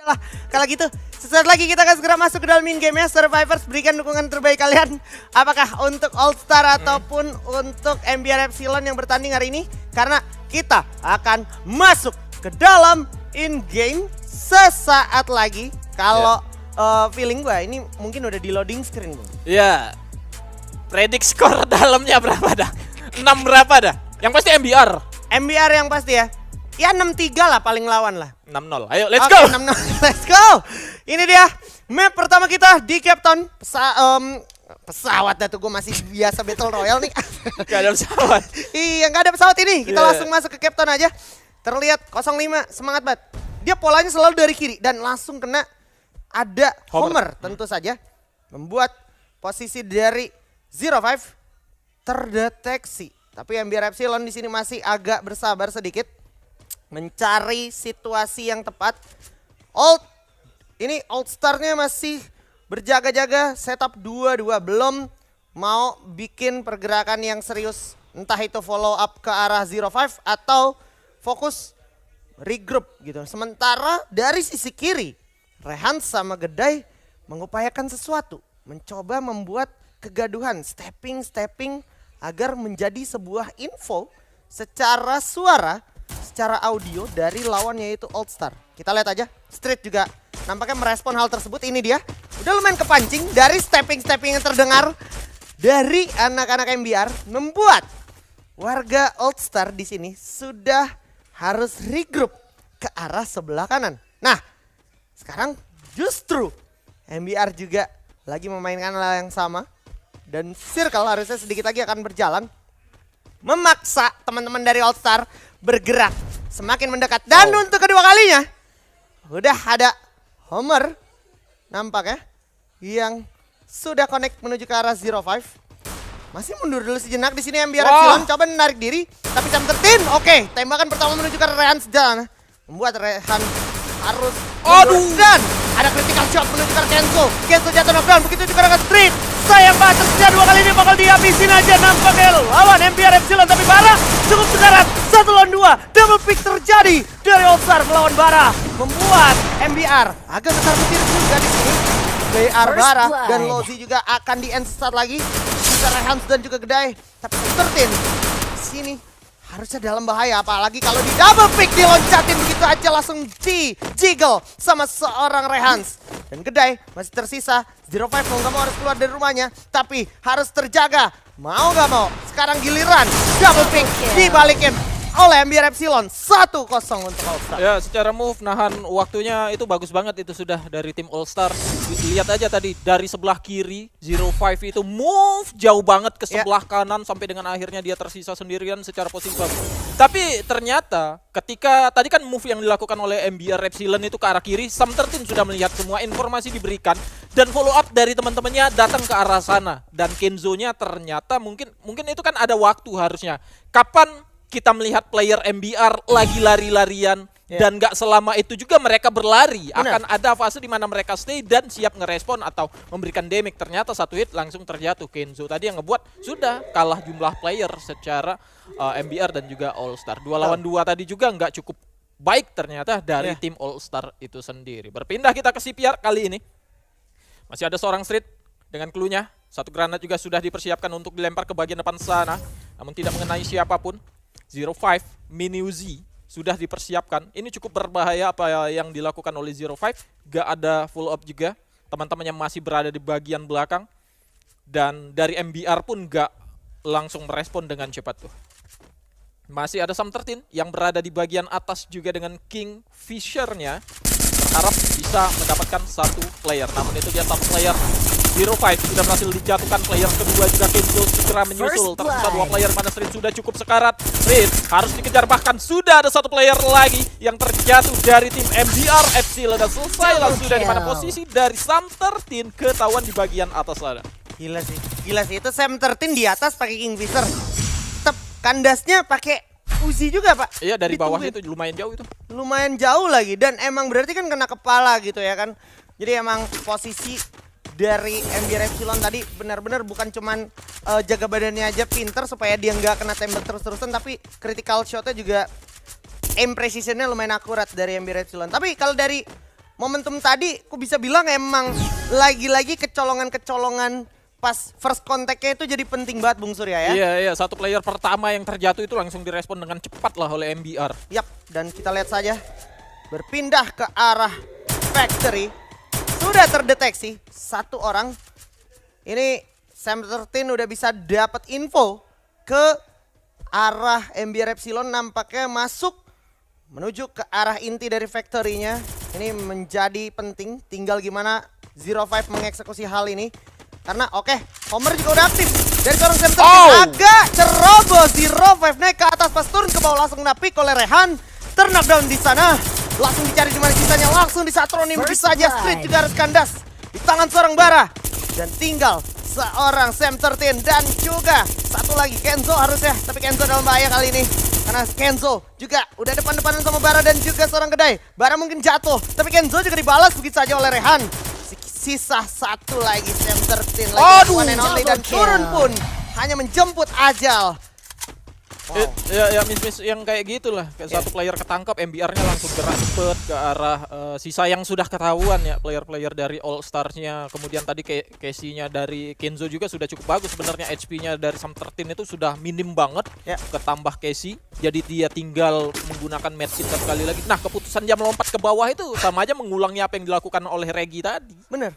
Lah, kalau gitu, sesaat lagi kita akan segera masuk ke dalam in game ya. Survivors, berikan dukungan terbaik kalian. Apakah untuk All Star ataupun untuk MBR Epsilon yang bertanding hari ini? Karena kita akan masuk ke dalam in game sesaat lagi. Kalau feeling gue ini mungkin udah di loading screen, Bung. Iya. Predik skor dalamnya berapa dah? 6 berapa dah? Yang pasti MBR. MBR yang pasti ya. Ya 6-3 lah paling lawan lah. 6-0. Ayo let's Oke, go. 6-0. Let's go. Ini dia map pertama kita di Cape Town. Pesawat dah tuh, gue masih biasa Battle Royale nih. Gak ada pesawat. Iya, nggak ada pesawat ini. Kita Yeah. langsung masuk ke Cape Town aja. Terlihat 05, semangat banget. Dia polanya selalu dari kiri dan langsung kena ada Homer tentu saja. Membuat posisi dari 05 terdeteksi. Tapi MBR Epsilon di sini masih agak bersabar sedikit. Mencari situasi yang tepat. Ini Old Star-nya masih berjaga-jaga, setup 2-2, belum mau bikin pergerakan yang serius. Entah itu follow up ke arah 05 atau fokus regroup gitu. Sementara dari sisi kiri, Rehan sama Gedai mengupayakan sesuatu, mencoba membuat kegaduhan, stepping agar menjadi sebuah info secara suara, secara audio dari lawan yaitu Old Star. Kita lihat aja, Street juga nampaknya merespon hal tersebut. Ini dia, udah lumayan kepancing dari stepping yang terdengar dari anak-anak MBR, membuat warga Old Star di sini sudah harus regroup ke arah sebelah kanan. Nah, sekarang justru MBR juga lagi memainkan hal yang sama dan circle harusnya sedikit lagi akan berjalan, memaksa teman-teman dari All Star bergerak semakin mendekat. Dan untuk kedua kalinya udah ada Homer nampaknya yang sudah connect menuju ke arah 05. Masih mundur dulu sejenak di sini MBR Epsilon, coba menarik diri tapi jam tertin. Oke, tembakan pertama menuju ke Rehan sejalan, membuat Rehan harus mundur. Dan ada critical shot menuju ke Kenzo. Kenzo jatuh knockdown, begitu juga dengan Street. Sayang banget, tersisa dua kali ini bakal dihabisin aja nampaknya lawan MBR Epsilon. Tapi Bara cukup sekarat, 1 lawan 2. Double pick terjadi dari All Star melawan Bara, membuat MBR agak ketar ketir juga di sini. BR Bara dan Lozi juga akan di-end sesaat lagi. Bisa Rehans dan juga Gedai. Tapi 13 sini harusnya dalam bahaya, apalagi kalau di double pick diloncatin begitu aja langsung jiggle sama seorang Rehans. Dan Gedai masih tersisa, 05 mau gak mau harus keluar dari rumahnya, tapi harus terjaga. Mau gak mau, sekarang giliran double pick dibalikin oleh MBR Epsilon. 1-0 untuk All Star. Ya, secara move nahan waktunya itu bagus banget itu sudah dari tim All Star. Lihat aja tadi dari sebelah kiri 05 itu move jauh banget ke sebelah kanan sampai dengan akhirnya dia tersisa sendirian secara posisi bagus. Tapi ternyata ketika tadi kan move yang dilakukan oleh MBR Epsilon itu ke arah kiri, Sam13 sudah melihat semua informasi diberikan dan follow up dari teman-temannya datang ke arah sana. Dan Kenzo-nya ternyata mungkin itu kan ada waktu harusnya. Kapan kita melihat player MBR lagi lari-larian dan gak selama itu juga mereka berlari. Akan ada fase di mana mereka stay dan siap ngerespon atau memberikan damage. Ternyata satu hit langsung terjatuh. Kenzo tadi yang ngebuat sudah kalah jumlah player secara MBR dan juga All Star. 2 lawan 2 tadi juga nggak cukup baik ternyata dari tim All Star itu sendiri. Berpindah kita ke CPR kali ini. Masih ada seorang Street dengan clue-nya. Satu granat juga sudah dipersiapkan untuk dilempar ke bagian depan sana. Namun tidak mengenai siapapun. 05 Mini Uzi sudah dipersiapkan. Ini cukup berbahaya apa yang dilakukan oleh 05. Gak ada full up juga. Teman-temannya masih berada di bagian belakang. Dan dari MBR pun gak langsung merespon dengan cepat tuh. Masih ada Sam13 yang berada di bagian atas juga dengan King Fisher-nya. Berharap bisa mendapatkan satu player. Namun itu dia satu player. 05 sudah berhasil dijatuhkan, player kedua juga Kenzo segera menyusul. Tersisa 2 player, mana Street sudah cukup sekarat. Street harus dikejar, bahkan sudah ada satu player lagi yang terjatuh dari tim MBR Epsilon. Dan selesai lah sudah di mana posisi dari Sam13 ketahuan di bagian atas sana. Gila sih itu Sam13 di atas pakai Kingfisher. Tetap kandasnya pakai Uzi juga, Pak. Iya, dari bawah itu lumayan jauh itu. Lumayan jauh lagi dan emang berarti kan kena kepala gitu ya kan. Jadi emang posisi dari MBR Epsilon tadi benar-benar bukan cuman jaga badannya aja pinter supaya dia nggak kena tembak terus-terusan, tapi critical shotnya juga aim precisionnya lumayan akurat dari MBR Epsilon. Tapi kalau dari momentum tadi aku bisa bilang emang lagi-lagi kecolongan-kecolongan pas first contact-nya itu jadi penting banget Bung Surya ya. Iya, satu player pertama yang terjatuh itu langsung direspon dengan cepat lah oleh MBR. Yap, dan kita lihat saja berpindah ke arah factory. Sudah terdeteksi satu orang. Ini Sam13 udah bisa dapat info ke arah MBR Epsilon, nampaknya masuk menuju ke arah inti dari factory-nya. Ini menjadi penting, tinggal gimana Zero Five mengeksekusi hal ini. Karena oke, Homer juga udah aktif. Dari seorang Sam13 agak ceroboh. Zero Five naik ke atas pas turun ke bawah langsung napik oleh Rehan. Knockdown di sana. Langsung dicari di mana sisanya, langsung disatronim saja. Street juga harus kandas di tangan seorang Bara. Dan tinggal seorang Sam13 dan juga satu lagi Kenzo harusnya. Tapi Kenzo dalam bahaya kali ini. Karena Kenzo juga udah depan-depanan sama Bara dan juga seorang Kedai. Bara mungkin jatuh, tapi Kenzo juga dibalas begitu saja oleh Rehan. Sisa satu lagi Sam13 lagi one and only dan turun pun hanya menjemput ajal. Wow. Ya miss yang kayak gitulah. Kayak satu player ketangkap, MBR-nya langsung gerak cepet ke arah sisa yang sudah ketahuan ya, player-player dari All Stars-nya. Kemudian tadi Casey-nya dari Kenzo juga sudah cukup bagus sebenarnya. HP-nya dari Sam13 itu sudah minim banget ya, ketambah Casey. Jadi dia tinggal menggunakan medkit sekali lagi. Nah, keputusan dia melompat ke bawah itu sama aja mengulangi apa yang dilakukan oleh Regi tadi. Bener.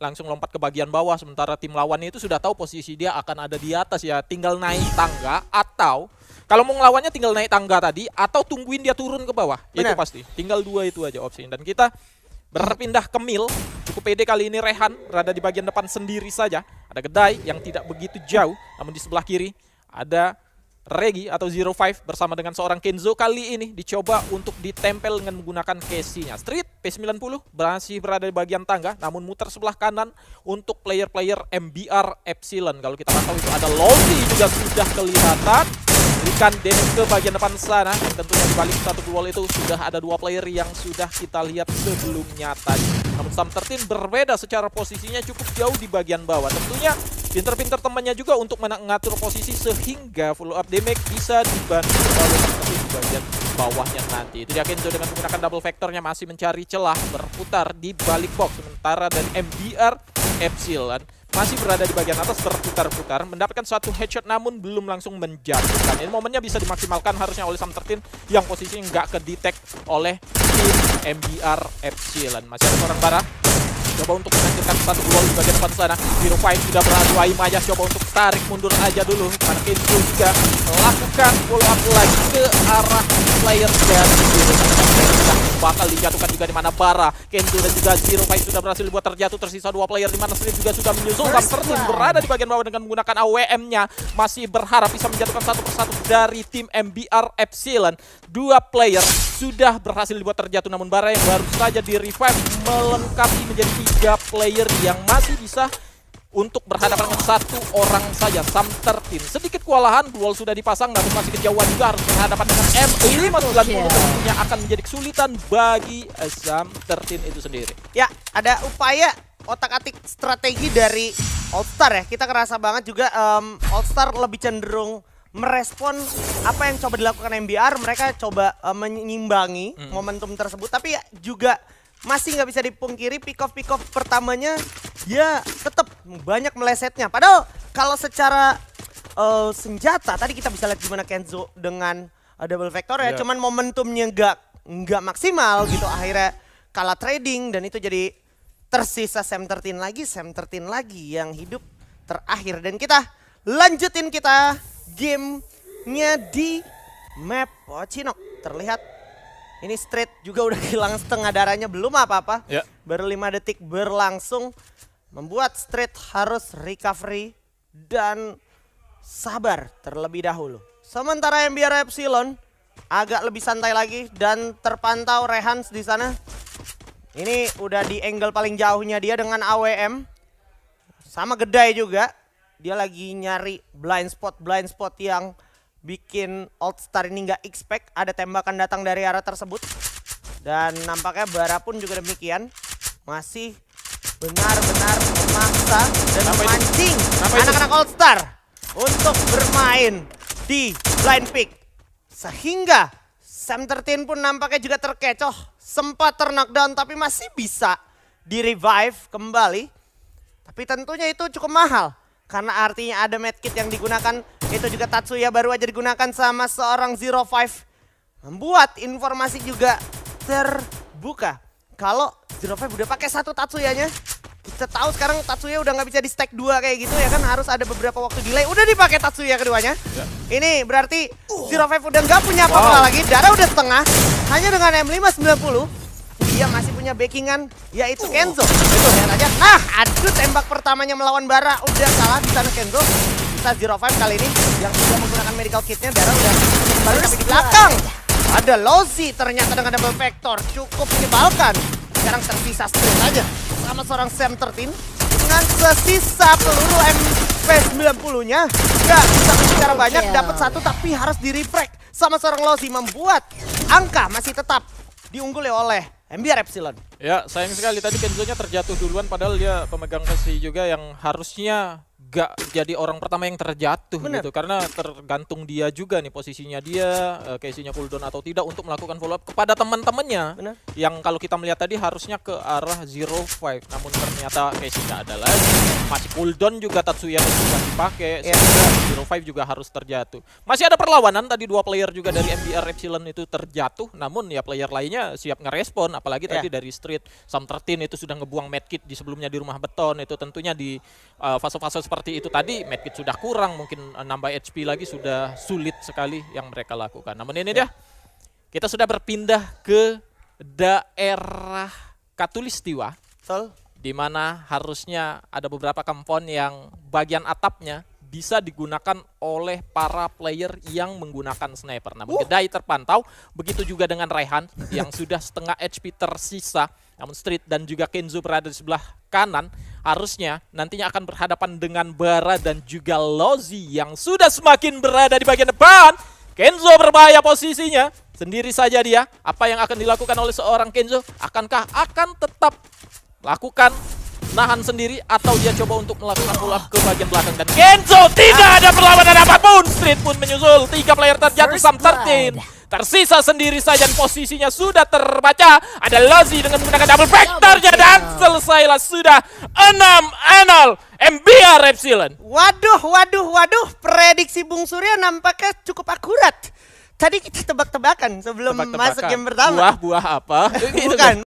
Langsung lompat ke bagian bawah, sementara tim lawannya itu sudah tahu posisi dia akan ada di atas ya. Tinggal naik tangga atau kalau mau ngelawannya tinggal naik tangga tadi atau tungguin dia turun ke bawah. Bener. Itu pasti. Tinggal dua itu aja opsinya. Dan kita berpindah ke mil. Cukup pede kali ini Rehan berada di bagian depan sendiri saja. Ada Gedai yang tidak begitu jauh, namun di sebelah kiri ada Regi atau Zero Five bersama dengan seorang Kenzo. Kali ini dicoba untuk ditempel dengan menggunakan Casey-nya. Street P90 masih berada di bagian tangga, namun muter sebelah kanan untuk player-player MBR Epsilon. Kalau kita pantau itu ada Lodi juga sudah kelihatan. Berikan damage ke bagian depan sana. Dan tentunya di balik satu wall itu sudah ada dua player yang sudah kita lihat sebelumnya tadi. Namun Sam13 berbeda secara posisinya cukup jauh di bagian bawah. Tentunya pinter-pinter temannya juga untuk mengatur posisi sehingga follow up damage bisa dibantu oleh Sam13 di bagian bawahnya nanti. Itu dia Kenzo dengan menggunakan double vectornya masih mencari celah berputar di balik box. Sementara dari MBR Epsilon masih berada di bagian atas berputar-putar, mendapatkan satu headshot namun belum langsung menjatuhkan. Ini momennya bisa dimaksimalkan harusnya oleh Sam13 yang posisinya nggak ke-detect oleh tim MBR Epsilon. Masih ada seorang Bara. Coba untuk menghancurkan satu gol di bagian depan sana. Zero Five sudah beradu aim aja, coba untuk tarik mundur aja dulu. Karena Kenzo juga melakukan follow up lagi ke arah player dari Zero Five. Bakal dijatuhkan juga di mana Bara, Kenzo dan juga Zero Five sudah berhasil dibuat terjatuh. Tersisa dua player di mana Street juga sudah menyusul. Sam13 berada di bagian bawah dengan menggunakan AWM-nya. Masih berharap bisa menjatuhkan satu persatu dari tim MBR Epsilon. Dua player sudah berhasil dibuat terjatuh, namun Bara yang baru saja di revive melengkapi menjadi tiga player yang masih bisa untuk berhadapan dengan satu orang saja, Sam13. Sedikit kewalahan, duel sudah dipasang namun masih kejauhan juga harus berhadapan dengan M590. Tentunya akan menjadi kesulitan bagi Sam13 itu sendiri. Ya, ada upaya otak-atik strategi dari All Star ya. Kita kerasa banget juga All Star lebih cenderung merespon apa yang coba dilakukan MBR. Mereka coba menyimbangi momentum tersebut, tapi ya juga masih nggak bisa dipungkiri pick off pertamanya dia tetap banyak melesetnya. Padahal kalau secara senjata tadi kita bisa lihat gimana Kenzo dengan double vector ya, cuman momentumnya nggak maksimal gitu, akhirnya kalah trading dan itu jadi tersisa Sam13 lagi yang hidup terakhir. Dan kita lanjutin gamenya di map Pocinok. Terlihat ini Street juga udah hilang setengah darahnya, belum apa-apa. Ya. Baru 5 detik berlangsung. Membuat Street harus recovery dan sabar terlebih dahulu. Sementara MBR Epsilon agak lebih santai lagi dan terpantau Rehan di sana. Ini udah di angle paling jauhnya dia dengan AWM. Sama Gedai juga. Dia lagi nyari blind spot yang bikin All Star ini nggak expect ada tembakan datang dari arah tersebut. Dan nampaknya Bara pun juga demikian. Masih benar-benar memaksa dan memancing anak-anak All Star untuk bermain di blind pick. Sehingga Sam13 pun nampaknya juga terkecoh sempat ter-knockdown tapi masih bisa di-revive kembali. Tapi tentunya itu cukup mahal. Karena artinya ada medkit yang digunakan. Itu juga Tatsuya baru aja digunakan sama seorang 05. Membuat informasi juga terbuka. Kalau 05 udah pakai satu Tatsuyanya. Kita tahu sekarang Tatsuya udah nggak bisa di stack 2 kayak gitu ya kan. Harus ada beberapa waktu delay. Udah dipakai Tatsuya keduanya. Ya. Ini berarti 05 udah nggak punya apa-apa lagi. Darah udah setengah. Hanya dengan M590. Dia masih punya backingan yaitu Kenzo. Itu lihat aja. Nah, adu tembak pertamanya melawan Bara udah kalah di sana Kenzo. Kita 05 kali ini yang sudah menggunakan medical kitnya. Darah udah baru tapi di belakang. Ada Lozi ternyata dengan double vector cukup menyebalkan. Sekarang tersisa straight aja sama seorang Sam 13 dengan sesisa peluru MP90-nya. Gak bisa bicara banyak, dapat satu tapi harus di-refract sama seorang Lozi, membuat angka masih tetap diungguli oleh MBR Epsilon. Ya, sayang sekali tadi Kenzo-nya terjatuh duluan padahal dia pemegang posisi juga yang harusnya gak jadi orang pertama yang terjatuh. Bener. Gitu. Karena tergantung dia juga nih posisinya dia, Casey-nya cooldown atau tidak untuk melakukan follow up kepada teman-temannya. Bener. Yang kalau kita melihat tadi harusnya ke arah 05, namun ternyata Casey gak ada lagi. Masih cooldown juga Tatsuya juga dipakai, sehingga 05 juga harus terjatuh. Masih ada perlawanan, tadi 2 player juga dari MBR Epsilon itu terjatuh, namun ya player lainnya siap ngerespon, apalagi tadi dari Street, Sam 13 itu sudah ngebuang medkit di sebelumnya di rumah beton, itu tentunya di fase-fase seperti itu tadi medkit sudah kurang, mungkin nambah HP lagi sudah sulit sekali yang mereka lakukan. Namun ini dia, kita sudah berpindah ke daerah Katulistiwa, Betul. di mana harusnya ada beberapa kampon yang bagian atapnya bisa digunakan oleh para player yang menggunakan sniper. Namun Gedai terpantau, begitu juga dengan Raihan yang sudah setengah HP tersisa. Namun Street dan juga Kenzo berada di sebelah kanan. Harusnya nantinya akan berhadapan dengan Bara dan juga Lozi yang sudah semakin berada di bagian depan. Kenzo berbahaya posisinya, sendiri saja dia. Apa yang akan dilakukan oleh seorang Kenzo? Akankah akan tetap lakukan nahan sendiri atau dia coba untuk melakukan pull up ke bagian belakang? Dan Kenzo tidak ada perlawanan apapun. Street pun menyusul, 3 player terjatuh, Sam 13 tersisa sendiri saja dan posisinya sudah terbaca. Ada Lozi dengan menggunakan double vectornya dan selesailah sudah 6-0 MBR Epsilon. Waduh. Prediksi Bung Surya nampaknya cukup akurat. Tadi kita tebak-tebakan sebelum masuk game pertama. Buah-buah apa? Bukan.